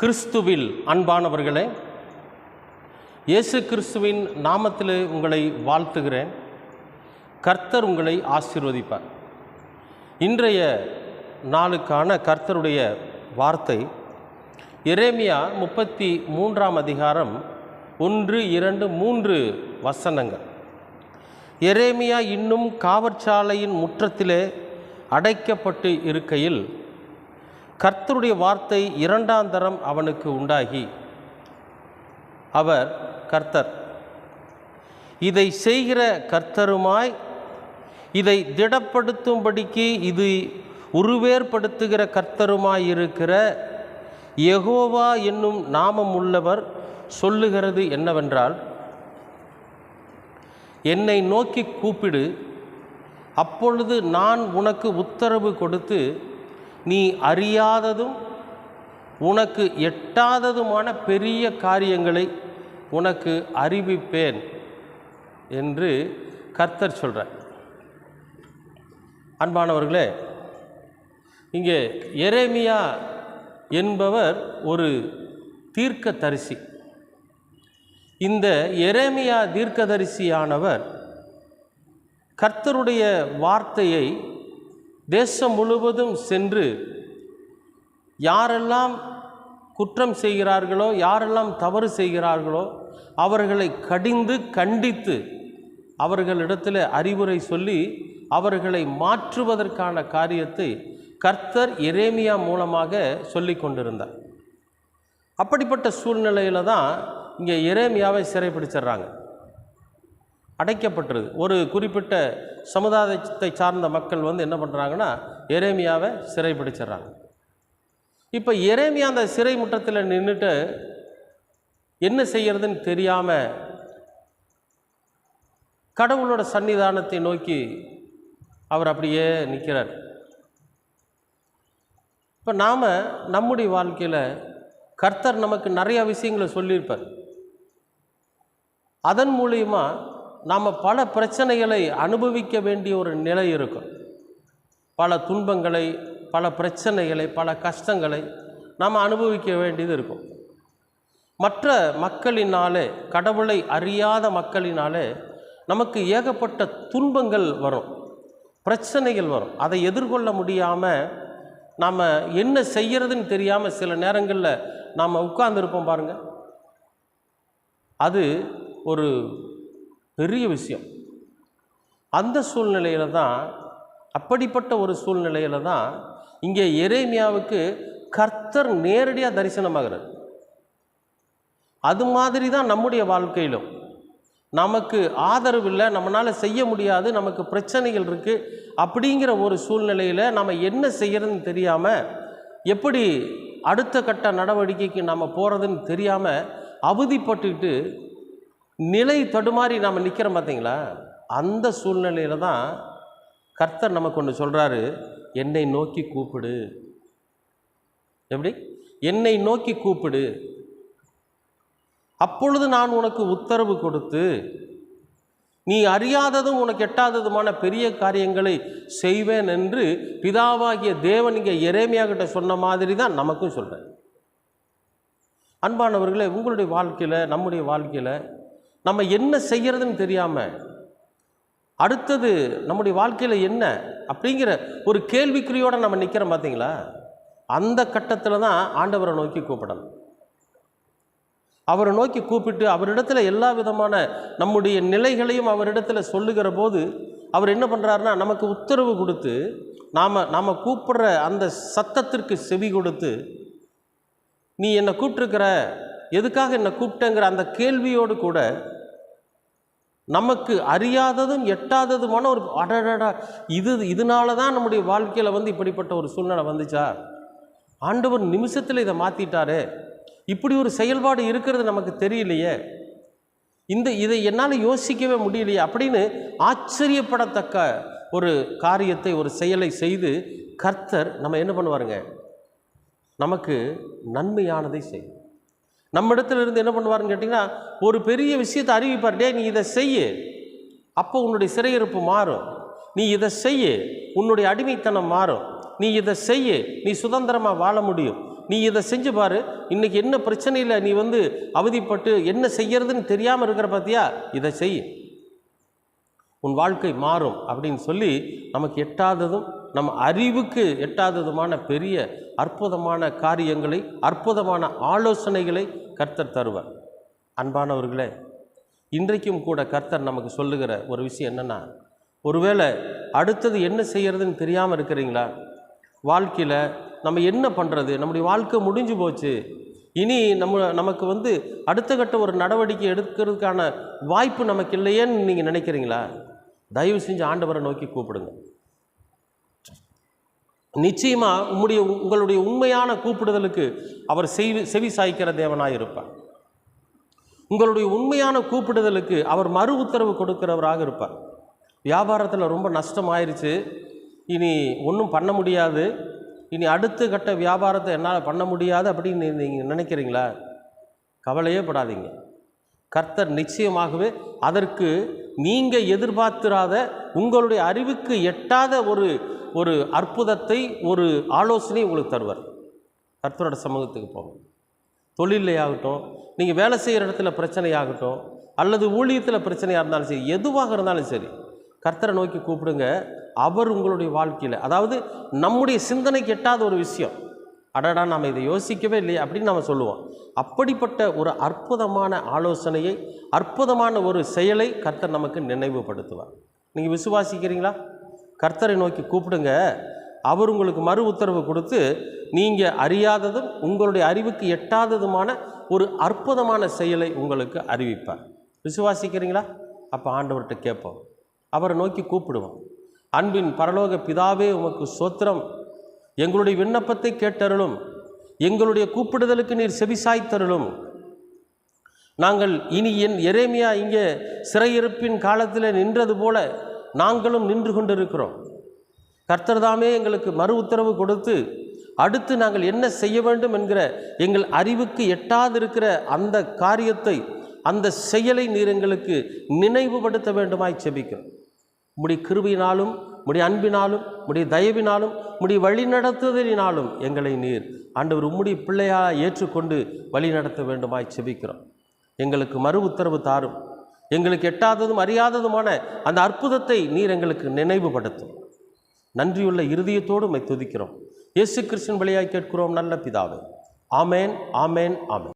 கிறிஸ்துவில் அன்பானவர்களே, இயேசு கிறிஸ்துவின் நாமத்திலே உங்களை வாழ்த்துகிறேன். கர்த்தர் உங்களை ஆசீர்வதிப்பார். இன்றைய நாளுக்கான கர்த்தருடைய வார்த்தை எரேமியா 33ஆம் அதிகாரம் 1, 2, 3 வசனங்கள். எரேமியா இன்னும் காவற்சாலையின் முற்றத்திலே அடைக்கப்பட்டு இருக்கையில் கர்த்தருடைய வார்த்தை 2ஆம் தரம் அவனுக்கு உண்டாகி, அவர் கர்த்தர், இதை செய்கிற கர்த்தருமாய், இதை திடப்படுத்தும்படிக்கு இது உருவேற்படுத்துகிற கர்த்தருமாயிருக்கிற யெகோவா என்னும் நாமம் உள்ளவர் சொல்லுகிறது என்னவென்றால், என்னை நோக்கி கூப்பிடு, அப்பொழுது நான் உனக்கு உத்தரவு கொடுத்து நீ அறியாததும் உனக்கு எட்டாததுமான பெரிய காரியங்களை உனக்கு அறிவிப்பேன் என்று கர்த்தர் சொல்கிறார். அன்பானவர்களே, இங்கே எரேமியா என்பவர் ஒரு தீர்க்கதரிசி. இந்த எரேமியா தீர்க்கதரிசியானவர் கர்த்தருடைய வார்த்தையை தேசம் முழுவதும் சென்று யாரெல்லாம் குற்றம் செய்கிறார்களோ, யாரெல்லாம் தவறு செய்கிறார்களோ அவர்களை கடிந்து கண்டித்து அவர்களிடத்தில் அறிவுரை சொல்லி அவர்களை மாற்றுவதற்கான காரியத்தை கர்த்தர் எரேமியா மூலமாக சொல்லி கொண்டிருந்தார். அப்படிப்பட்ட சூழ்நிலையில் தான் இங்கே எரேமியாவை சிறைப்பிடிச்சிடுறாங்க, அடைக்கப்பட்டிருது. ஒரு குறிப்பிட்ட சமுதாயத்தை சார்ந்த மக்கள் என்ன பண்ணுறாங்கன்னா, எரேமியாவை சிறைப்பிடிச்சிட்றாங்க. இப்போ எரேமியா அந்த சிறை முற்றத்தில் நின்றுட்டு என்ன செய்கிறதுன்னு தெரியாமல் கடவுளோட சன்னிதானத்தை நோக்கி அவர் அப்படியே நிற்கிறார். இப்போ நாம் நம்முடைய வாழ்க்கையில் கர்த்தர் நமக்கு நிறையா விஷயங்களை சொல்லியிருப்பார். அதன் மூலிமா நாம் பல பிரச்சனைகளை அனுபவிக்க வேண்டிய ஒரு நிலை இருக்கும். பல துன்பங்களை, பல பிரச்சனைகளை, பல கஷ்டங்களை நாம் அனுபவிக்க வேண்டியது இருக்கும். மற்ற மக்களினாலே, கடவுளை அறியாத மக்களினாலே நமக்கு ஏகப்பட்ட துன்பங்கள் வரும், பிரச்சனைகள் வரும். அதை எதிர்கொள்ள முடியாமல் நாம் என்ன செய்கிறதுன்னு தெரியாமல் சில நேரங்களில் நாம் உட்கார்ந்துருப்போம் பாருங்கள். அது ஒரு பெரிய விஷயம். அந்த சூழ்நிலையில் தான், அப்படிப்பட்ட ஒரு சூழ்நிலையில் தான் இங்கே எரேமியாவுக்கு கர்த்தர் நேரடியாக தரிசனமாகிறார். அது மாதிரி தான் நம்முடைய வாழ்க்கையிலும் நமக்கு ஆதரவு இல்லை, நம்மளால் செய்ய முடியாது, நமக்கு பிரச்சனைகள் இருக்குது. அப்படிங்கிற ஒரு சூழ்நிலையில் நம்ம என்ன செய்கிறதுன்னு தெரியாமல், எப்படி அடுத்த கட்ட நடவடிக்கைக்கு நம்ம போகிறதுன்னு தெரியாமல் அவதிப்பட்டுக்கிட்டு நிலை தடுமாறி நாம் நிற்கிறோம் பார்த்தீங்களா? அந்த சூழ்நிலையில் தான் கர்த்தர் நமக்கு ஒன்று சொல்கிறாரு, என்னை நோக்கி கூப்பிடு. எப்படி? என்னை நோக்கி கூப்பிடு, அப்பொழுது நான் உனக்கு உத்தரவு கொடுத்து நீ அறியாததும் உனக்கு எட்டாததுமான பெரிய காரியங்களை செய்வேன் என்று பிதாவாகிய தேவன் இங்கே எரேமியா கிட்ட சொன்ன மாதிரி தான் நமக்கும் சொல்கிறேன். அன்பானவர்களே, உங்களுடைய வாழ்க்கையில், நம்முடைய வாழ்க்கையில் நம்ம என்ன செய்கிறதுன்னு தெரியாமல் அடுத்தது நம்முடைய வாழ்க்கையில் என்ன அப்படிங்கிற ஒரு கேள்விக்குறியோடு நம்ம நிற்கிறோம் பார்த்தீங்களா? அந்த கட்டத்தில் தான் ஆண்டவரை நோக்கி கூப்பிடணும். அவரை நோக்கி கூப்பிட்டு அவரிடத்தில் எல்லா விதமான நம்முடைய நிலைகளையும் அவரிடத்தில் சொல்லுகிற போது அவர் என்ன பண்ணுறாருன்னா, நமக்கு உத்தரவு கொடுத்து நாம் கூப்பிடுற அந்த சத்தத்திற்கு செவி கொடுத்து, நீ என்னை கூப்பிட்டுருக்கிற, எதுக்காக என்னை கூப்பிட்டேங்கிற அந்த கேள்வியோடு கூட நமக்கு அறியாததும் எட்டாததுமான ஒரு அடடா, இதனால தான் நம்முடைய வாழ்க்கையில் இப்படிப்பட்ட ஒரு சூழ்நிலை வந்துச்சா, ஆண்டவர் நிமிஷத்தில் இதை மாற்றிட்டாரு, இப்படி ஒரு செயல்பாடு இருக்கிறது நமக்கு தெரியலையே, இதை என்னால் யோசிக்கவே முடியலையே அப்படின்னு ஆச்சரியப்படத்தக்க ஒரு காரியத்தை, ஒரு செயலை செய்து கர்த்தர் நம்ம என்ன பண்ணுவாருங்க, நமக்கு நன்மையானதை செய்யும். நம்ம இடத்துல இருந்து என்ன பண்ணுவாருன்னு கேட்டிங்கன்னா, ஒரு பெரிய விஷயத்தை அறிவிப்பார். டே, நீ இதை செய்ய, அப்போ உன்னுடைய சிறையிருப்பு மாறும். நீ இதை செய்ய, உன்னுடைய அடிமைத்தனம் மாறும். நீ இதை செய்ய, நீ சுதந்திரமாக வாழ முடியும். நீ இதை செஞ்சு பாரு, இன்றைக்கி என்ன பிரச்சனையில் நீ அவதிப்பட்டு என்ன செய்யறதுன்னு தெரியாமல் இருக்கிற பார்த்தியா, இதை செய், உன் வாழ்க்கை மாறும் அப்படின்னு சொல்லி நமக்கு எட்டாததும் நம்ம அறிவுக்கு எட்டாததுமான பெரிய அற்புதமான காரியங்களை, அற்புதமான ஆலோசனைகளை கர்த்தர் தருவார். அன்பானவர்களே, இன்றைக்கும் கூட கர்த்தர் நமக்கு சொல்லுகிற ஒரு விஷயம் என்னென்னா, ஒருவேளை அடுத்தது என்ன செய்கிறதுன்னு தெரியாமல் இருக்கிறீங்களா? வாழ்க்கையில் நம்ம என்ன பண்ணுறது, நம்முடைய வாழ்க்கை முடிஞ்சு போச்சு, இனி நமக்கு அடுத்த கட்ட ஒரு நடவடிக்கை எடுக்கிறதுக்கான வாய்ப்பு நமக்கு இல்லையேன்னு நீங்கள் நினைக்கிறீங்களா? தயவு செஞ்சு ஆண்டவரை நோக்கி கூப்பிடுங்க. நிச்சயமாக உங்களுடைய உண்மையான கூப்பிடுதலுக்கு அவர் செவி சாய்க்கிற தேவனாக இருப்பார். உங்களுடைய உண்மையான கூப்பிடுதலுக்கு அவர் மறு உத்தரவு கொடுக்கிறவராக இருப்பார். வியாபாரத்தில் ரொம்ப நஷ்டமாயிருச்சு, இனி ஒன்றும் பண்ண முடியாது, இனி அடுத்த கட்ட வியாபாரத்தை என்னால் பண்ண முடியாது அப்படின்னு நீங்கள் நினைக்கிறீங்களா? கவலையே படாதீங்க. கர்த்தர் நிச்சயமாகவே அதற்கு நீங்கள் எதிர்பார்த்திராத, உங்களுடைய அறிவுக்கு எட்டாத ஒரு அற்புதத்தை, ஒரு ஆலோசனை உங்களுக்கு தருவார். கர்த்தரோட சமூகத்துக்கு போங்க. தொழிலையாகட்டும், நீங்கள் வேலை செய்கிற இடத்துல பிரச்சனையாகட்டும், அல்லது ஊழியத்தில் பிரச்சனையாக இருந்தாலும் சரி, எதுவாக இருந்தாலும் சரி, கர்த்தரை நோக்கி கூப்பிடுங்க. அவர் உங்களுடைய வாழ்க்கையில், அதாவது நம்முடைய சிந்தனைக்கு எட்டாத ஒரு விஷயம், அடடா நாம் இதை யோசிக்கவே இல்லையே அப்படின்னு நம்ம சொல்லுவோம். அப்படிப்பட்ட ஒரு அற்புதமான ஆலோசனையை, அற்புதமான ஒரு செயலை கர்த்தர் நமக்கு நினைவுபடுத்துவார். நீங்கள் விசுவாசிக்கிறீங்களா? கர்த்தரை நோக்கி கூப்பிடுங்க. அவர் உங்களுக்கு மறு உத்தரவு கொடுத்து நீங்கள் அறியாததும் உங்களுடைய அறிவுக்கு எட்டாததுமான ஒரு அற்புதமான செயலை உங்களுக்கு அறிவிப்பார். விசுவாசிக்கிறீங்களா? அப்போ ஆண்டவர்கிட்ட கேட்போம், அவரை நோக்கி கூப்பிடுவோம். அன்பின் பரலோக பிதாவே, உமக்கு ஸ்தோத்திரம், எங்களுடைய விண்ணப்பத்தை கேட்டருளும், எங்களுடைய கூப்பிடுதலுக்கு நீர் செவிசாய்த்தருளும். நாங்கள் இனி எரேமியா இங்கே சிறையிருப்பின் காலத்தில் நின்றது போல நாங்களும் நின்று கொண்டிருக்கிறோம். கர்த்தர் தாமே எங்களுக்கு மறு உத்தரவு கொடுத்து அடுத்து நாங்கள் என்ன செய்ய வேண்டும் என்கிற எங்கள் அறிவுக்கு எட்டாதிருக்கிற அந்த காரியத்தை, அந்த செயலை நீர் எங்களுக்கு நினைவுபடுத்த வேண்டுமாய் செபிக்கிறோம். உம்முடைய கிருபையினாலும், உம்முடைய அன்பினாலும், உம்முடைய தயவினாலும், உம்முடைய வழிநடத்துதலினாலும் எங்களை நீர் ஆண்டவர் உம்முடைய பிள்ளையாக ஏற்றுக்கொண்டு வழி நடத்த வேண்டுமாய் செபிக்கிறோம். எங்களுக்கு மறு உத்தரவு தாரும். எங்களுக்கு எட்டாததும் அறியாததுமான அந்த அற்புதத்தை நீர் எங்களுக்கு நினைவுபடுத்தும். நன்றியுள்ள இருதயத்தோடு உம்மை துதிக்கிறோம். இயேசு கிறிஸ்துவின் வழியாய் கேட்கிறோம் நல்ல பிதாவே. ஆமேன், ஆமேன், ஆமேன்.